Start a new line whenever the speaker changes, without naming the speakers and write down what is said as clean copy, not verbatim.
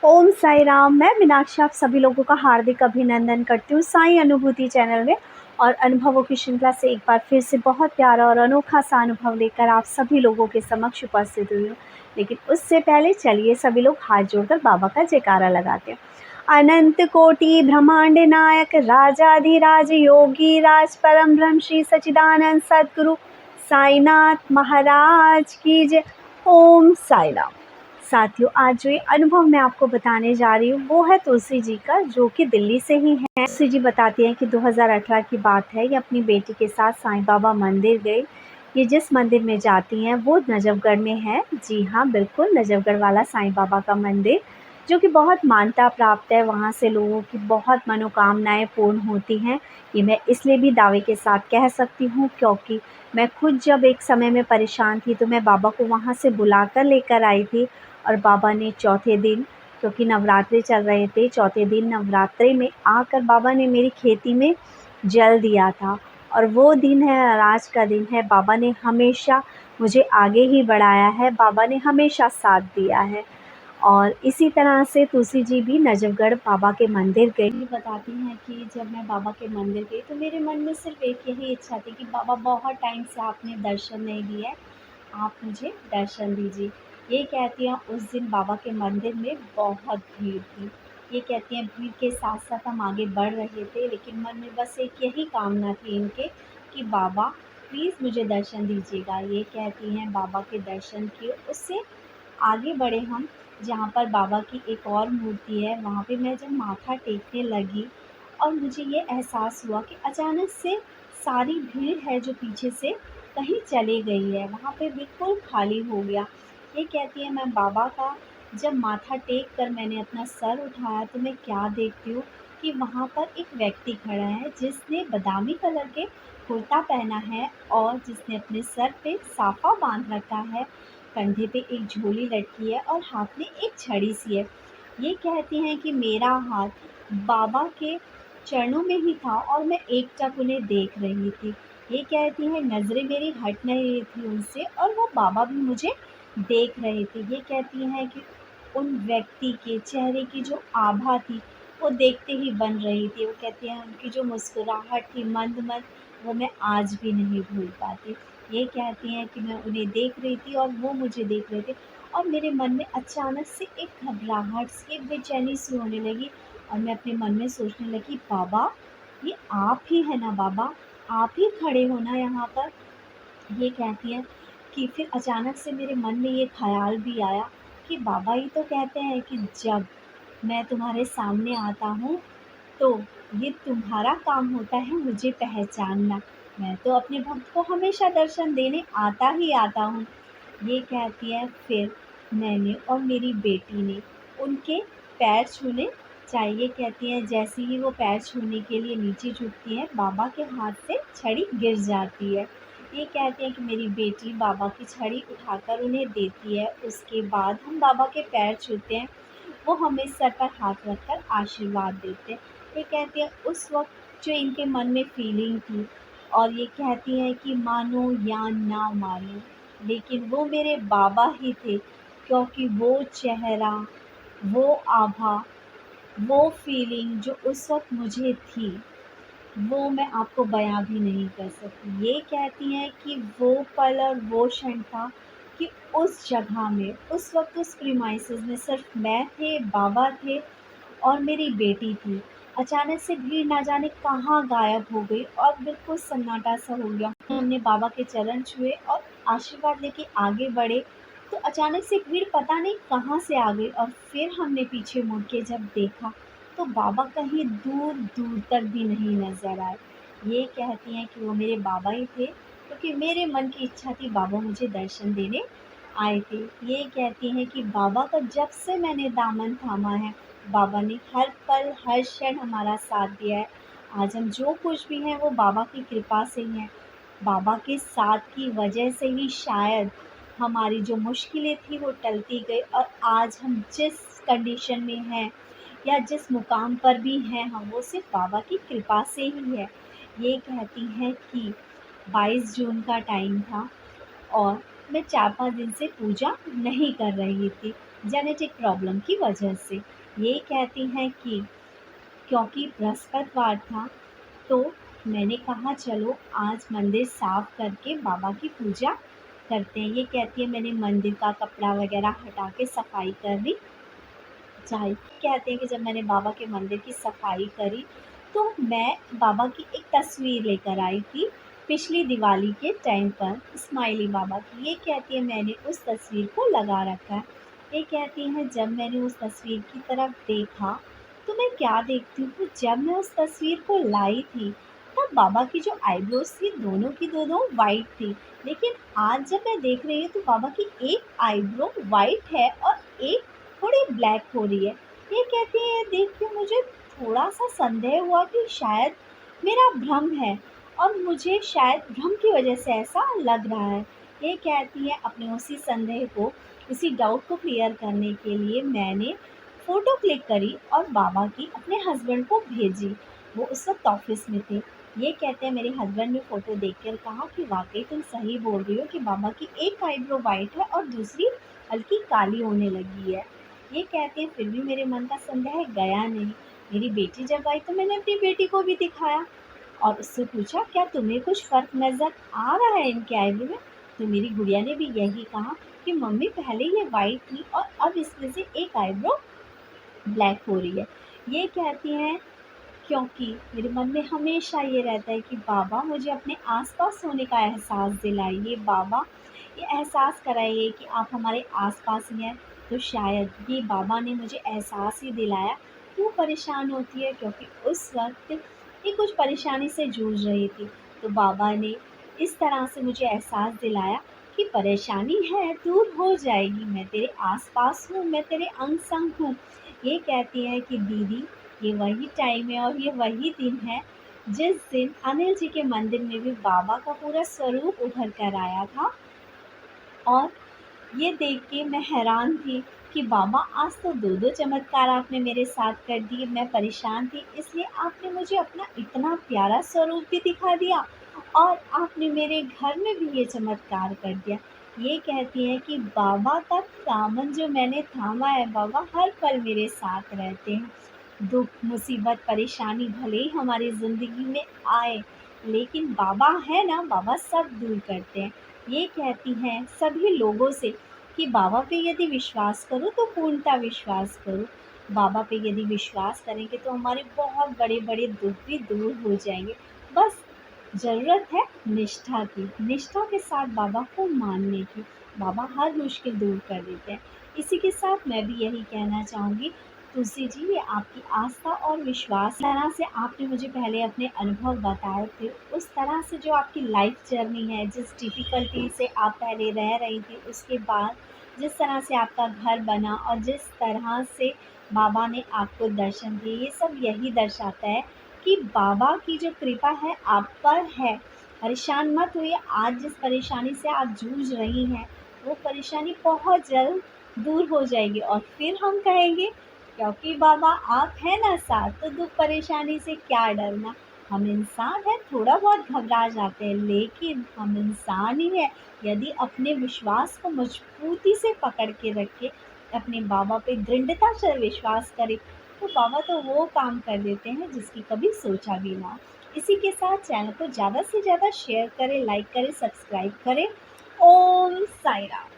ओम साई राम। मैं मीनाक्षी आप सभी लोगों का हार्दिक अभिनंदन करती हूँ साई अनुभूति चैनल में। और अनुभवों की श्रृंखला से एक बार फिर से बहुत प्यारा और अनोखा सा अनुभव लेकर आप सभी लोगों के समक्ष उपस्थित हुई हूँ। लेकिन उससे पहले चलिए सभी लोग हाथ जोड़कर बाबा का जयकारा लगाते हैं। अनंत कोटि ब्रह्मांड नायक राजाधिराज योगी राज परम ब्रह्म श्री सच्चिदानंद सद्गुरु साईनाथ महाराज की जय। ओम साई राम। साथियों, आज जो ये अनुभव मैं आपको बताने जा रही हूँ वो है तुलसी जी का, जो कि दिल्ली से ही है। तुलसी जी बताती हैं कि 2018 की बात है, ये अपनी बेटी के साथ साईं बाबा मंदिर गई। ये जिस मंदिर में जाती हैं वो नजफगढ़ में है। जी हाँ, बिल्कुल नजफगढ़ वाला साईं बाबा का मंदिर, जो कि बहुत मान्यता प्राप्त है। वहाँ से लोगों की बहुत मनोकामनाएं पूर्ण होती हैं। ये मैं इसलिए भी दावे के साथ कह सकती हूँ क्योंकि मैं खुद जब एक समय में परेशान थी तो मैं बाबा को वहाँ से बुलाकर लेकर आई थी। और बाबा ने चौथे दिन, क्योंकि नवरात्रे चल रहे थे, चौथे दिन नवरात्रे में आकर बाबा ने मेरी खेती में जल दिया था। और वो दिन है और आज का दिन है। बाबा ने हमेशा मुझे आगे ही बढ़ाया है, बाबा ने हमेशा साथ दिया है। और इसी तरह से तुलसी जी भी नजफगढ़ बाबा के मंदिर गई। बताती हैं कि जब मैं बाबा के मंदिर गई तो मेरे मन में सिर्फ एक यही इच्छा थी कि बाबा, बहुत टाइम से आपने दर्शन नहीं दिए, आप मुझे दर्शन दीजिए। ये कहती हैं उस दिन बाबा के मंदिर में बहुत भीड़ थी। ये कहती हैं भीड़ के साथ साथ हम आगे बढ़ रहे थे, लेकिन मन में बस एक यही कामना थी इनके कि बाबा प्लीज़ मुझे दर्शन दीजिएगा। ये कहती हैं बाबा के दर्शन किए, उससे आगे बढ़े हम, जहाँ पर बाबा की एक और मूर्ति है। वहाँ पे मैं जब माथा टेकने लगी और मुझे ये एहसास हुआ कि अचानक से सारी भीड़ है जो पीछे से कहीं चली गई है, वहाँ पे बिल्कुल खाली हो गया। ये कहती है मैं बाबा का जब माथा टेक कर मैंने अपना सर उठाया तो मैं क्या देखती हूँ कि वहाँ पर एक व्यक्ति खड़ा है जिसने बादामी कलर के कुर्ता पहना है और जिसने अपने सर पे साफा बांध रखा है, कंधे पे एक झोली लटकी है और हाथ में एक छड़ी सी है। ये कहती हैं कि मेरा हाथ बाबा के चरणों में ही था और मैं एकटक उन्हें देख रही थी। ये कहती हैं नज़रें मेरी हट नहीं रही थी उनसे और वो बाबा भी मुझे देख रहे थे। ये कहती हैं कि उन व्यक्ति के चेहरे की जो आभा थी वो देखते ही बन रही थी। वो कहती हैं उनकी जो मुस्कुराहट थी मंद मंद, वो मैं आज भी नहीं भूल पाती। ये कहती हैं कि मैं उन्हें देख रही थी और वो मुझे देख रहे थे और मेरे मन में अचानक से एक घबराहट सी, एक बेचैनी सी होने लगी। और मैं अपने मन में सोचने लगी, बाबा ये आप ही है ना बाबा, आप ही खड़े हो ना यहाँ पर। ये कहती हैं कि फिर अचानक से मेरे मन में ये ख़्याल भी आया कि बाबा ही तो कहते हैं कि जब मैं तुम्हारे सामने आता हूँ तो ये तुम्हारा काम होता है मुझे पहचानना। मैं तो अपने भक्त को हमेशा दर्शन देने आता ही आता हूँ। ये कहती है फिर मैंने और मेरी बेटी ने उनके पैर छूने चाहिए। कहती हैं जैसे ही वो पैर छूने के लिए नीचे झुकती हैं, बाबा के हाथ से छड़ी गिर जाती है। ये कहती हैं कि मेरी बेटी बाबा की छड़ी उठाकर उन्हें देती है। उसके बाद हम बाबा के पैर छूते हैं, वो हमें सर पर हाथ रखकर आशीर्वाद देते हैं। ये कहती हैं उस वक्त जो इनके मन में फीलिंग थी, और ये कहती हैं कि मानो या ना मानो, लेकिन वो मेरे बाबा ही थे, क्योंकि वो चेहरा, वो आभा, वो फीलिंग जो उस वक्त मुझे थी, वो मैं आपको बयां भी नहीं कर सकती। ये कहती हैं कि वो पल और वो क्षण था कि उस जगह में, उस वक्त उस प्रीमाइसेस में सिर्फ मैं थे, बाबा थे और मेरी बेटी थी। अचानक से भीड़ ना जाने कहाँ गायब हो गई और बिल्कुल सन्नाटा सा हो गया। हमने बाबा के चरण छुए और आशीर्वाद लेके आगे बढ़े तो अचानक से भीड़ पता नहीं कहाँ से आ गई और फिर हमने पीछे मुड़ के जब देखा तो बाबा कहीं दूर दूर तक भी नहीं नज़र आए। ये कहती हैं कि वो मेरे बाबा ही थे, क्योंकि मेरे मन की इच्छा थी बाबा मुझे दर्शन देने आए थे। ये कहती हैं कि बाबा का जब से मैंने दामन थामा है, बाबा ने हर पल हर क्षण हमारा साथ दिया है। आज हम जो कुछ भी हैं वो बाबा की कृपा से ही हैं। बाबा के साथ की वजह से ही शायद हमारी जो मुश्किलें थी वो टलती गई और आज हम जिस कंडीशन में हैं या जिस मुकाम पर भी हैं हम, वो सिर्फ बाबा की कृपा से ही है। ये कहती हैं कि 22 जून का टाइम था और मैं 4-5 दिन से पूजा नहीं कर रही थी। जेनेटिक प्रॉब्लम की वजह से। ये कहती हैं कि क्योंकि बृहस्पतिवार था तो मैंने कहा चलो आज मंदिर साफ करके बाबा की पूजा करते हैं। ये कहती है मैंने मंदिर का कपड़ा वगैरह हटा के सफाई कर ली। चाहे कहते हैं कि जब मैंने बाबा के मंदिर की सफाई करी तो मैं बाबा की एक तस्वीर लेकर आई थी पिछली दिवाली के टाइम पर, स्माइली बाबा की। ये कहती है मैंने उस तस्वीर को लगा रखा है। ये कहती हैं जब मैंने उस तस्वीर की तरफ देखा तो मैं क्या देखती हूँ, जब मैं उस तस्वीर को लाई थी तब बाबा की जो आईब्रोज थी दोनों की दोनों वाइट थी, लेकिन आज जब मैं देख रही हूँ तो बाबा की एक आईब्रो वाइट है और एक थोड़ी ब्लैक हो रही है। ये कहती है देख के मुझे थोड़ा-सा संदेह हुआ कि शायद मेरा भ्रम है और मुझे शायद भ्रम की वज़ह से ऐसा लग रहा है। ये कहती है अपने उसी संदेह को, उसी डाउट को क्लियर करने के लिए मैंने फ़ोटो क्लिक करी और बाबा की अपने हस्बैंड को भेजी। वो उस वक़्त ऑफ़िस में थे। ये कहते हैं मेरे हस्बैंड ने फ़ोटो देखकर कहा कि वाक़ई तुम सही बोल रही हो कि बाबा की एक आईब्रो वाइट है और दूसरी हल्की काली होने लगी है। ये कहते हैं फिर भी मेरे मन का संदेह गया नहीं। मेरी बेटी जब आई तो मैंने अपनी बेटी को भी दिखाया और उससे पूछा क्या तुम्हें कुछ फ़र्क नज़र आ रहा है इनके आईब्रो में? तो मेरी गुड़िया ने भी यही कहा कि मम्मी पहले ये वाइट थी और अब इसमें से एक आईब्रो ब्लैक हो रही है। ये कहती हैं क्योंकि मेरे मन में हमेशा ये रहता है कि बाबा मुझे अपने आस-पास होने का एहसास दिलाइए, बाबा ये एहसास कराइए कि आप हमारे आस-पास ही हैं। तो शायद ये बाबा ने मुझे एहसास ही दिलाया। क्यों परेशान होती है? क्योंकि उस वक़्त ये कुछ परेशानी से जूझ रही थी। तो बाबा ने इस तरह से मुझे एहसास दिलाया कि परेशानी है, दूर हो जाएगी, मैं तेरे आस-पास हूँ, मैं तेरे अंग-संग हूँ। ये कहती है कि दीदी ये वही टाइम है और ये वही दिन है जिस दिन अनिल जी के मंदिर में भी बाबा का पूरा स्वरूप उभर कर आया था और ये देख के मैं हैरान थी कि बाबा आज तो 2-2 चमत्कार आपने मेरे साथ कर दिए। मैं परेशान थी इसलिए आपने मुझे अपना इतना प्यारा स्वरूप भी दिखा दिया और आपने मेरे घर में भी ये चमत्कार कर दिया। ये कहती हैं कि बाबा का दामन जो मैंने थामा है, बाबा हर पल मेरे साथ रहते हैं। दुःख, मुसीबत, परेशानी भले ही हमारी ज़िंदगी में आए, लेकिन बाबा है ना, बाबा सब दूर करते हैं। ये कहती हैं सभी लोगों से कि बाबा पे यदि विश्वास करो तो पूर्णतः विश्वास करो। बाबा पे यदि विश्वास करेंगे तो हमारे बहुत बड़े-बड़े दुःख भी दूर हो जाएँगे। बस ज़रूरत है निष्ठा की, निष्ठा के साथ बाबा को मानने की। बाबा हर मुश्किल दूर कर देते हैं। इसी के साथ मैं भी यही कहना चाहूँगी तुलसी जी ये आपकी आस्था और विश्वास तरह से आपने मुझे पहले अपने अनुभव बताए थे, उस तरह से जो आपकी लाइफ़ जर्नी है, जिस डिफ़िकल्टी से आप पहले रह रही थी, उसके बाद जिस तरह से आपका घर बना और जिस तरह से बाबा ने आपको दर्शन दिए, ये सब यही दर्शाता है कि बाबा की जो कृपा है आप पर है। परेशान मत होइए, आज जिस परेशानी से आप जूझ रही हैं, वो परेशानी बहुत जल्द दूर हो जाएगी और फिर हम कहेंगे क्योंकि बाबा आप हैं ना साथ तो दुःख परेशानी से क्या डरना। हम इंसान हैं, थोड़ा बहुत घबरा जाते हैं लेकिन हम इंसान ही हैं। यदि अपने विश्वास को मजबूती से पकड़ के रखें, अपने बाबा पे दृढ़ता से विश्वास करें, तो बाबा तो वो काम कर देते हैं जिसकी कभी सोचा भी ना हो। इसी के साथ चैनल को ज़्यादा से ज़्यादा शेयर करें, लाइक करें, सब्सक्राइब करें। ओम साई राम।